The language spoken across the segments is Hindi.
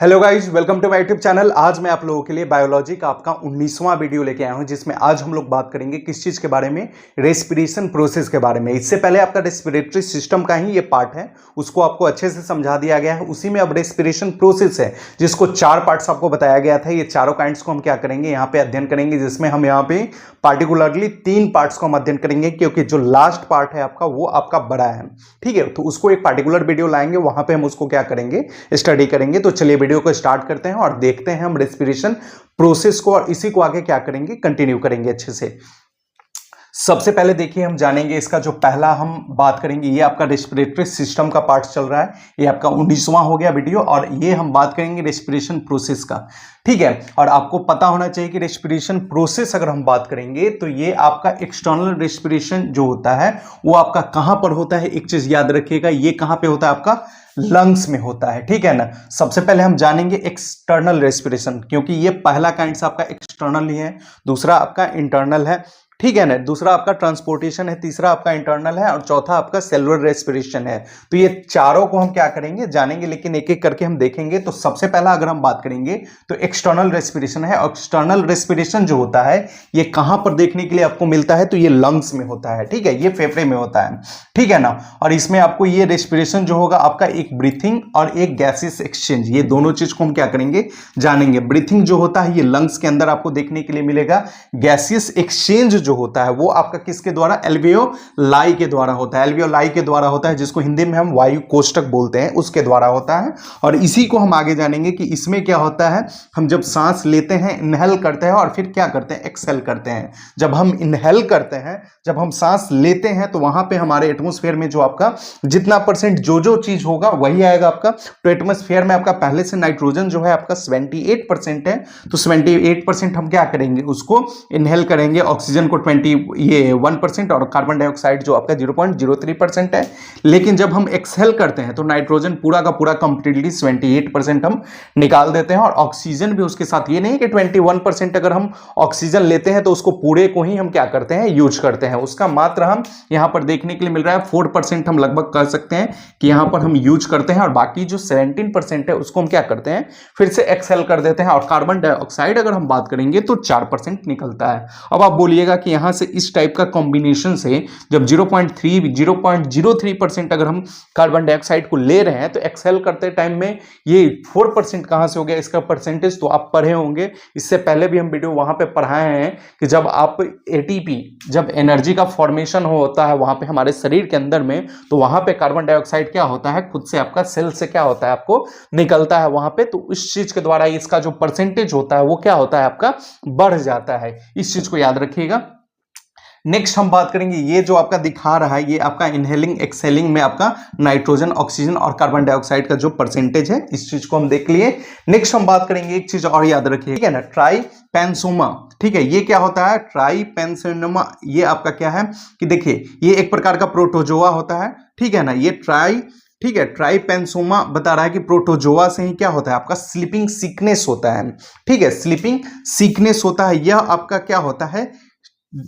Hello guys, welcome to my YouTube channel. आज मैं आप लोगों के लिए बायोलॉजी का आपका 19वां वीडियो लेके आया हूं, जिसमें आज हम लोग बात करेंगे किस चीज के बारे में, रेस्पिरेशन प्रोसेस के बारे में। इससे पहले आपका रेस्पिरेटरी सिस्टम का ही ये पार्ट है, उसको आपको अच्छे से समझा दिया गया है। उसी में अब रेस्पिरेशन प्रोसेस है, जिसको 4 पार्ट्स आपको बताया गया था। ये चारों काइंड्स को हम क्या करेंगे, यहाँ पे अध्ययन करेंगे, जिसमें हम यहाँ पे पार्टिकुलरली 3 पार्ट्स को हम अध्ययन करेंगे, क्योंकि जो लास्ट पार्ट है आपका वो आपका बड़ा है। ठीक है, तो उसको एक पार्टिकुलर वीडियो लाएंगे, वहां पे हम उसको क्या करेंगे, स्टडी करेंगे। तो चलिए वीडियो को स्टार्ट करते हैं और देखते हैं हम रेस्पिरेशन प्रोसेस को, और इसी को आगे क्या करेंगे, कंटिन्यू करेंगे अच्छे से। सबसे पहले देखिए, हम जानेंगे इसका जो पहला हम बात करेंगे, ये आपका रेस्पिरेटरी सिस्टम का पार्ट चल रहा है। ये आपका 19वां हो गया वीडियो, और ये हम बात करेंगे रेस्पिरेशन प्रोसेस का। ठीक है, और आपको पता होना चाहिए कि रेस्पिरेशन प्रोसेस अगर हम बात करेंगे तो ये आपका एक्सटर्नल रेस्पिरेशन जो होता है वो आपका कहां पर होता है, एक चीज याद रखिएगा, ये कहां पे होता है, आपका लंग्स में होता है। ठीक है ना। सबसे पहले हम जानेंगे एक्सटर्नल रेस्पिरेशन, क्योंकि ये पहला काइंड आपका एक्सटर्नल ही है, दूसरा आपका इंटरनल है। ठीक है ना, दूसरा आपका ट्रांसपोर्टेशन है, तीसरा आपका इंटरनल है, और चौथा आपका सेलुलर रेस्पिरेशन है। तो ये चारों को हम क्या करेंगे, जानेंगे, लेकिन एक एक करके हम देखेंगे। तो सबसे पहला अगर हम बात करेंगे तो एक्सटर्नल रेस्पिरेशन है। एक्सटर्नल रेस्पिरेशन जो होता है ये कहां पर देखने के लिए आपको मिलता है, तो ये लंग्स में होता है। ठीक है, ये फेफड़े में होता है। ठीक है ना। और इसमें आपको ये रेस्पिरेशन जो होगा आपका एक ब्रीथिंग और एक गैसेस एक्सचेंज, ये दोनों चीज को हम क्या करेंगे, जानेंगे। ब्रीथिंग जो होता है ये लंग्स के अंदर आपको देखने के लिए मिलेगा। गैसियस एक्सचेंज जो होता है वो आपका किसके द्वारा, एल्वियोलाई के द्वारा होता है। एल्वियोलाई के द्वारा होता है, जिसको हिंदी में हम वायु कोष्ठक बोलते हैं, उसके द्वारा होता है। और इसी को हम आगे जानेंगे कि इसमें क्या होता है। हम जब सांस लेते हैं, इनहेल करते हैं, और फिर क्या करते हैं, एक्सहेल करते हैं। जब हम इनहेल करते हैं, जब हम सांस लेते हैं, तो वहां पे हमारे एटमॉस्फेयर में जो आपका जितना परसेंट जो चीज होगा वही आएगा आपका। तो एटमॉस्फेयर में आपका पहले से नाइट्रोजन जो है आपका 78% है, तो 78% हम क्या करेंगे, उसको इनहेल करेंगे। ऑक्सीजन को 1% और कार्बन डाइऑक्साइड जो आपका 0.03% है। लेकिन जब हम एक्सहेल करते हैं तो नाइट्रोजन पूरा का पूरा कंप्लीटली 78% हम निकाल देते हैं, और ऑक्सीजन भी उसके साथ। ये नहीं कि 21% अगर हम ऑक्सीजन लेते हैं तो उसको पूरे को ही हम क्या करते हैं, यूज करते हैं। उसका मात्र हम यहां पर देखने के लिए मिल रहा है 4% हम लगभग कह सकते हैं कि यहां पर हम यूज करते हैं, और बाकी जो 17% है उसको हम क्या करते हैं, फिर से एक्सहेल कर देते हैं। और कार्बन डाइऑक्साइड अगर हम बात करेंगे तो 4% निकलता है। अब आप बोलिएगा कि यहां से इस टाइप का कॉम्बिनेशन से जब 0.03% अगर हम कार्बन डाइऑक्साइड को ले रहे हैं, तो एक्सहेल करते टाइम में ये 4% कहां से हो गया, इसका परसेंटेज तो आप पढ़े होंगे। इससे पहले भी हम वीडियो वहां पे पढ़ाए हैं कि जब आप एटीपी, जब एनर्जी का फॉर्मेशन होता है वहां पे हमारे शरीर के अंदर में, तो वहां पे कार्बन डाइऑक्साइड क्या होता है, खुद से आपका सेल से क्या होता है, आपको निकलता है वहां पे। तो इस चीज के द्वारा इसका जो परसेंटेज होता है वो क्या होता है, आपका बढ़ जाता है। इस चीज को याद रखिएगा। नेक्स्ट हम बात करेंगे, ये जो आपका दिखा रहा है ये आपका इनहेलिंग एक्सहेलिंग में आपका नाइट्रोजन, ऑक्सीजन और कार्बन डाइऑक्साइड का जो परसेंटेज है, इस चीज को हम देख लिए। नेक्स्ट हम बात करेंगे, एक चीज और याद रखिए, ठीक है ना, ट्राइपेंसोमा। ठीक है, ये क्या होता है, ट्राइपेंसोमा, ये आपका क्या है कि देखिए ये एक प्रकार का प्रोटोजोआ होता है। ठीक है ना, ये ठीक है, ट्राइपेंसोमा बता रहा है कि प्रोटोजोआ से ही क्या होता है, आपका स्लीपिंग सिकनेस होता है। ठीक है, स्लीपिंग सिकनेस होता है। यह आपका क्या होता है,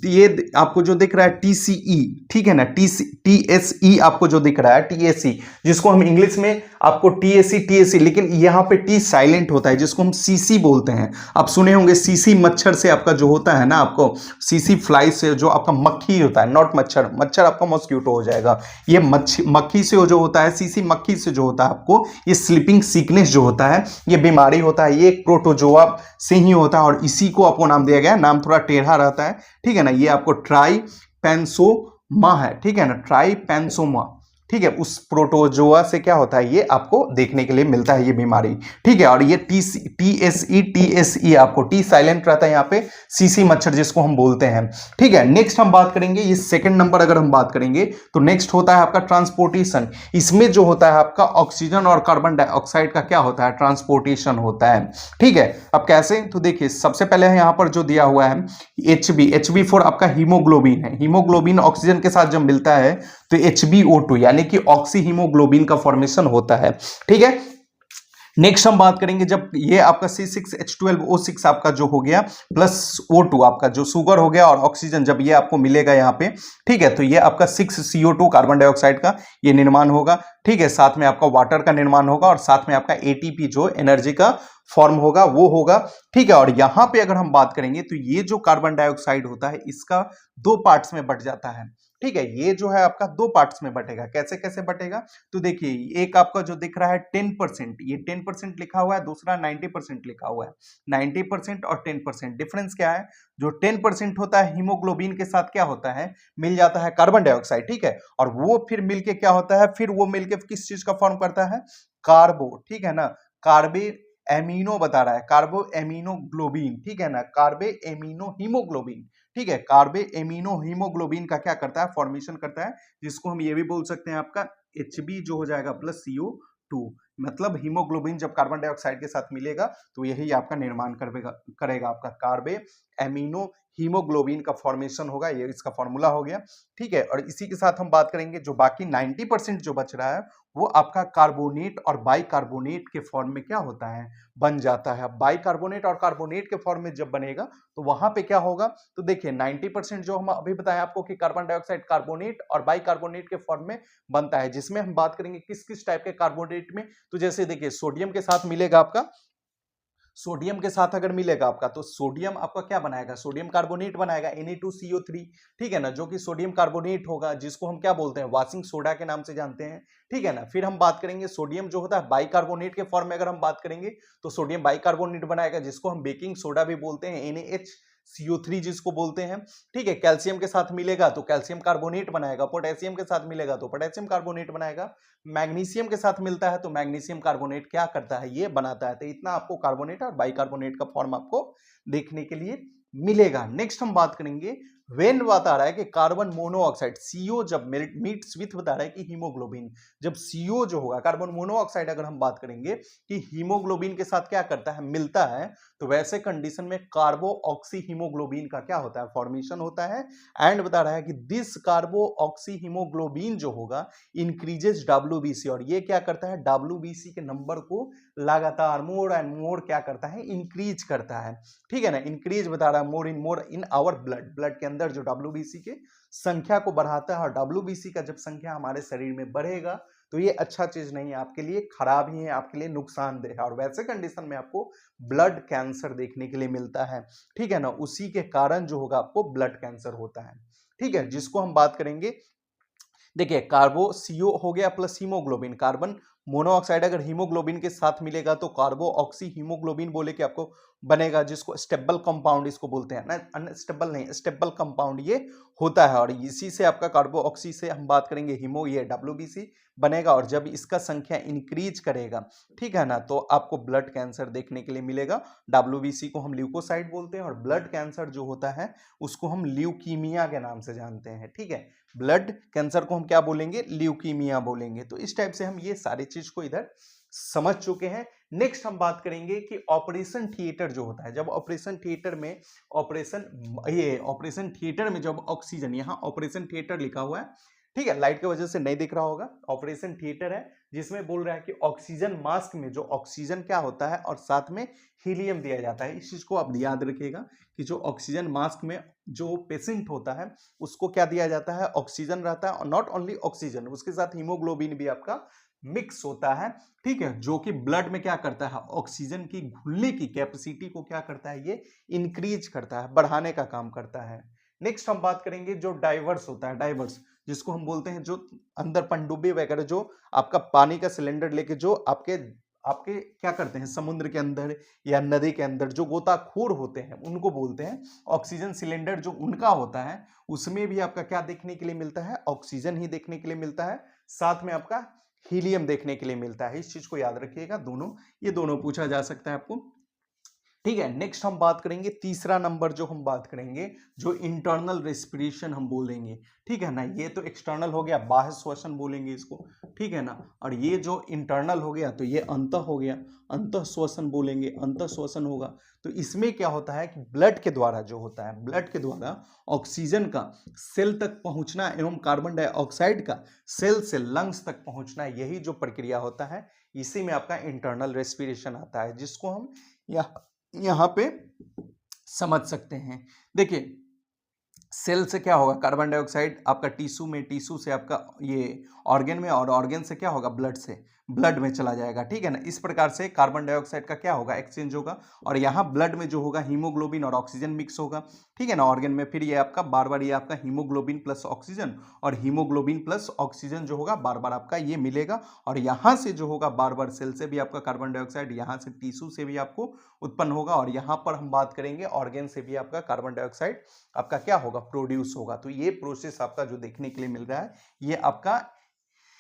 ये आपको जो दिख रहा है टीसीई, ठीक है ना, टीएसई आपको जो दिख रहा है टीएसई, जिसको हम इंग्लिश में आपको टीएसई, लेकिन यहाँ पे टी साइलेंट होता है, जिसको हम सीसी बोलते हैं। आप सुने होंगे सीसी मच्छर से आपका जो होता है ना, आपको सीसी फ्लाई से जो आपका मक्खी होता है, नॉट मच्छर, मच्छर आपका मॉस्किटो हो जाएगा। ये मक्खी से जो होता है, सीसी मक्खी से जो होता है आपको, ये स्लीपिंग सिकनेस जो होता है, ये बीमारी होता है, ये एक प्रोटोजोआ से ही होता है, और इसी को आपको नाम दिया गया है। नाम थोड़ा टेढ़ा रहता है, ठीक है ना। ये आपको ट्राइपेंसोमा है, ठीक है ना, ट्राइपेंसोमा। ठीक है, उस प्रोटोजोआ से क्या होता है, ये आपको देखने के लिए मिलता है ये बीमारी। ठीक है, और ये टीएसई आपको टी साइलेंट रहता है यहाँ पे, सीसी मच्छर जिसको हम बोलते हैं। ठीक है, नेक्स्ट हम बात करेंगे, ये सेकंड नंबर अगर हम बात करेंगे तो नेक्स्ट होता है आपका ट्रांसपोर्टेशन। इसमें जो होता है आपका ऑक्सीजन और कार्बन डाइऑक्साइड का क्या होता है, ट्रांसपोर्टेशन होता है। ठीक है, अब कैसे, तो देखिए सबसे पहले यहाँ पर जो दिया हुआ है HB फॉर आपका हीमोग्लोबिन है। हीमोग्लोबिन ऑक्सीजन के साथ जब मिलता है तो HbO2 यानी कि ऑक्सी हीमोग्लोबिन का फॉर्मेशन होता है। ठीक है, नेक्स्ट हम बात करेंगे जब ये आपका C6H12O6 आपका जो हो गया प्लस O2 आपका जो शुगर हो गया और ऑक्सीजन जब ये आपको मिलेगा यहाँ पे, ठीक है, तो ये आपका 6CO2 कार्बन डाइऑक्साइड का ये निर्माण होगा, ठीक है, साथ में आपका वाटर का निर्माण होगा और साथ में आपका ATP जो एनर्जी का फॉर्म होगा वो होगा, ठीक है। और यहां पे अगर हम बात करेंगे तो ये जो कार्बन डाइऑक्साइड होता है इसका दो पार्ट्स में बट जाता है, ठीक है, ये जो है आपका दो पार्ट्स में बटेगा। कैसे कैसे बटेगा, तो देखिए एक आपका जो दिख रहा है 10%, ये 10% लिखा हुआ है, दूसरा 90% लिखा हुआ है। 90% और 10% डिफरेंस क्या है, जो 10% होता है हीमोग्लोबिन के साथ क्या होता है, मिल जाता है कार्बन डाइऑक्साइड, ठीक है, और वो फिर मिलके क्या होता है, फिर वो मिलके किस चीज का फॉर्म करता है, कार्बो, ठीक है ना, कार्बे एमिनो बता रहा है, कार्बो एमिनोग्लोबिन, ठीक है ना, कार्बे एमिनो हीमोग्लोबिन, ठीक है, कार्बे एमिनो हीमोग्लोबिन का क्या करता है, फॉर्मेशन करता है, जिसको हम ये भी बोल सकते हैं आपका Hb जो हो जाएगा प्लस CO2, मतलब हीमोग्लोबिन जब कार्बन डाइऑक्साइड के साथ मिलेगा तो यही आपका निर्माण करेगा आपका कार्बे एमिनो हीमोग्लोबिन का फॉर्मेशन होगा, ये इसका फॉर्मूला हो गया, ठीक है। और इसी के साथ हम बात करेंगे जो बाकी 90% जो बच रहा है वो आपका कार्बोनेट और बाइकार्बोनेट के फॉर्म में क्या होता है, बन जाता है। बाइकार्बोनेट और कार्बोनेट के फॉर्म में जब बनेगा तो वहां पे क्या होगा, तो देखिए 90% जो हम अभी बताया आपको कि कार्बन डाइऑक्साइड कार्बोनेट और बाइकार्बोनेट के फॉर्म में बनता है, जिसमें हम बात करेंगे किस किस टाइप के कार्बोनेट में, तो जैसे देखिए सोडियम के साथ मिलेगा आपका, सोडियम के साथ अगर मिलेगा आपका तो सोडियम आपका क्या बनाएगा, सोडियम कार्बोनेट बनाएगा Na2CO3, ठीक है ना, जो कि सोडियम कार्बोनेट होगा, जिसको हम क्या बोलते हैं, वाशिंग सोडा के नाम से जानते हैं, ठीक है ना। फिर हम बात करेंगे सोडियम जो होता है बाइकार्बोनेट के फॉर्म में अगर हम बात करेंगे तो सोडियम बाइकार्बोनेट बनाएगा, जिसको हम बेकिंग सोडा भी बोलते हैं, NaHCO3 जिसको बोलते हैं, ठीक है। कैल्शियम के साथ मिलेगा तो कैल्शियम कार्बोनेट बनाएगा, पोटेशियम के साथ मिलेगा तो पोटेशियम कार्बोनेट बनाएगा, मैग्नीशियम के साथ मिलता है तो मैग्नीशियम कार्बोनेट क्या करता है, ये बनाता है। तो इतना आपको कार्बोनेट और बाइकार्बोनेट का फॉर्म आपको देखने के लिए मिलेगा। नेक्स्ट हम बात करेंगे वेन बता रहा है कि कार्बन मोनोऑक्साइड CO जब मीट्स विथ बता रहा है कि हीमोग्लोबिन, जब CO जो होगा कार्बन मोनोऑक्साइड अगर हम बात करेंगे कि हीमोग्लोबिन के साथ क्या करता है, मिलता है, तो वैसे कंडीशन में कार्बो ऑक्सी हीमोग्लोबिन का क्या होता है, फॉर्मेशन होता है। एंड बता रहा है कि दिस कार्बो ऑक्सी हीमोग्लोबिन जो होगा इंक्रीजेस WBC, और ये क्या करता है, WBC के नंबर को लगातार मोर एंड मोर क्या करता है, इंक्रीज करता है, ठीक है ना, इंक्रीज बता रहा है मोर इन आवर ब्लड के अंदर जो WBC के संख्या को बढ़ाता है। और WBC का जब संख्या हमारे शरीर में बढ़ेगा तो ये अच्छा चीज नहीं है, आपके लिए खराब ही है, आपके लिए नुकसानदेह है, और वैसे कंडीशन में आपको ब्लड कैंसर देखने के लिए मिलता है, ठीक है ना, उसी के कारण जो होगा आपको ब्लड कैंसर होता है, ठीक है, जिसको हम बात करेंगे। देखिए कार्बो CO हो गया प्लस हीमोग्लोबिन, कार्बन मोनोऑक्साइड अगर हीमोग्लोबिन के साथ मिलेगा तो कार्बो ऑक्सी हीमोग्लोबिन बोले कि आपको बनेगा, जिसको स्टेबल कंपाउंड इसको बोलते हैं ना, अनस्टेबल नहीं, स्टेबल कंपाउंड ये होता है। और इसी से आपका कार्बो ऑक्सी से हम बात करेंगे हीमो, ये WBC बनेगा, और जब इसका संख्या इंक्रीज करेगा, ठीक है ना, तो आपको ब्लड कैंसर देखने के लिए मिलेगा। WBC को हम ल्यूकोसाइड बोलते हैं और ब्लड कैंसर जो होता है उसको हम ल्यूकीमिया के नाम से जानते हैं, ठीक है, ब्लड कैंसर को हम क्या बोलेंगे, ल्यूकीमिया बोलेंगे। तो इस टाइप से हम ये सारी चीज को इधर समझ चुके हैं। नेक्स्ट हम बात करेंगे कि ऑपरेशन थिएटर जो होता है, जब ऑपरेशन थिएटर में ऑपरेशन थिएटर में जब ऑक्सीजन, यहाँ ऑपरेशन थिएटर लिखा हुआ है, ठीक है, लाइट की वजह से नहीं दिख रहा होगा, ऑपरेशन थिएटर है जिसमें बोल रहा है कि ऑक्सीजन मास्क में जो ऑक्सीजन क्या होता है और साथ में हीलियम दिया जाता है। इस चीज को आप याद रखिएगा कि जो ऑक्सीजन मास्क में जो पेशेंट होता है उसको क्या दिया जाता है, ऑक्सीजन रहता है, और नॉट ओनली ऑक्सीजन, उसके साथ हीमोग्लोबिन भी आपका मिक्स होता है, ठीक है, जो कि ब्लड में क्या करता है, ऑक्सीजन की घुलने की कैपेसिटी को क्या करता है, ये इंक्रीज करता है, बढ़ाने का काम करता है। नेक्स्ट हम बात करेंगे जो डाइवर्स होता है, डाइवर्स जिसको हम बोलते हैं जो अंदर पनडुब्बी वगैरह, जो आपका पानी का सिलेंडर लेके जो आपके आपके क्या करते हैं समुद्र के अंदर या नदी के अंदर जो गोताखोर होते हैं उनको बोलते हैं। ऑक्सीजन सिलेंडर जो उनका होता है उसमें भी आपका क्या देखने के लिए मिलता है, ऑक्सीजन ही देखने के लिए मिलता है, साथ में आपका हीलियम देखने के लिए मिलता है। इस चीज को याद रखिएगा, ये दोनों पूछा जा सकता है आपको, ठीक है। नेक्स्ट हम बात करेंगे तीसरा नंबर जो हम बात करेंगे जो इंटरनल रेस्पिरेशन हम बोलेंगे, ठीक है ना, ये तो एक्सटर्नल हो गया, बाह्य श्वसन बोलेंगे इसको, ठीक है ना, और ये जो इंटरनल हो गया तो ये अंतः हो गया, अंतः श्वसन बोलेंगे, अंतः श्वसन होगा। तो इसमें क्या होता है कि ब्लड के द्वारा जो होता है, ब्लड के द्वारा ऑक्सीजन का सेल तक पहुंचना एवं कार्बन डाइऑक्साइड का सेल से लंग्स तक पहुंचना, यही जो प्रक्रिया होता है इसी में आपका इंटरनल रेस्पिरेशन आता है, जिसको हम यहाँ पे समझ सकते हैं। देखिए, सेल से क्या होगा, कार्बन डाइऑक्साइड आपका टिश्यू में, टिश्यू से आपका ये ऑर्गन में, और ऑर्गन से क्या होगा, ब्लड से, ब्लड में चला जाएगा, ठीक है ना। इस प्रकार से कार्बन डाइऑक्साइड का क्या होगा, एक्सचेंज होगा, और यहाँ ब्लड में जो होगा हीमोग्लोबिन और ऑक्सीजन मिक्स होगा, ठीक है ना, ऑर्गन में। फिर ये आपका बार बार ये आपका हीमोग्लोबिन प्लस ऑक्सीजन और हीमोग्लोबिन प्लस ऑक्सीजन जो होगा बार बार आपका ये मिलेगा, और यहाँ से जो होगा बार बार सेल से भी आपका कार्बन डाइऑक्साइड, यहाँ से टिश्यू से भी आपको उत्पन्न होगा, और यहाँ पर हम बात करेंगे ऑर्गन से भी आपका कार्बन डाइऑक्साइड आपका क्या होगा, प्रोड्यूस होगा। तो ये प्रोसेस आपका जो देखने के लिए मिल रहा है, ये आपका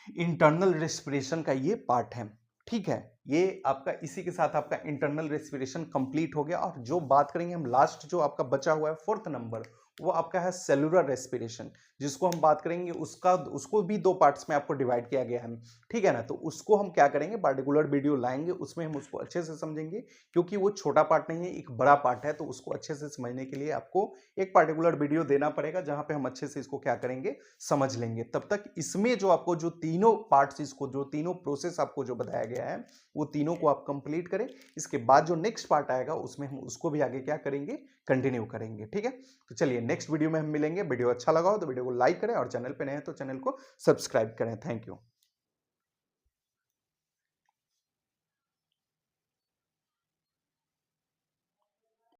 इंटरनल रेस्पिरेशन का ये पार्ट है, ठीक है। ये आपका इसी के साथ आपका इंटरनल रेस्पिरेशन कंप्लीट हो गया। और जो बात करेंगे हम लास्ट, जो आपका बचा हुआ है 4th नंबर, वो आपका है सेलुलर रेस्पिरेशन, जिसको हम बात करेंगे। उसको भी 2 पार्ट्स में आपको डिवाइड किया गया है, ठीक है ना। तो उसको हम क्या करेंगे, पार्टिकुलर वीडियो लाएंगे, उसमें हम उसको अच्छे से समझेंगे, क्योंकि वो छोटा पार्ट नहीं है, एक बड़ा पार्ट है। तो उसको अच्छे से समझने के लिए आपको एक पार्टिकुलर वीडियो देना पड़ेगा, जहां पे हम अच्छे से इसको क्या करेंगे, समझ लेंगे। तब तक इसमें जो आपको जो तीनों पार्ट्स, इसको जो तीनों प्रोसेस आपको जो बताया गया है, वो तीनों को आप कंप्लीट करें। इसके बाद जो नेक्स्ट पार्ट आएगा, उसमें हम उसको भी आगे क्या करेंगे, कंटिन्यू करेंगे, ठीक है। तो चलिए नेक्स्ट वीडियो में हम मिलेंगे। वीडियो अच्छा लगा हो तो वीडियो को लाइक करें, और चैनल पे नए हैं तो चैनल को सब्सक्राइब करें। Thank you.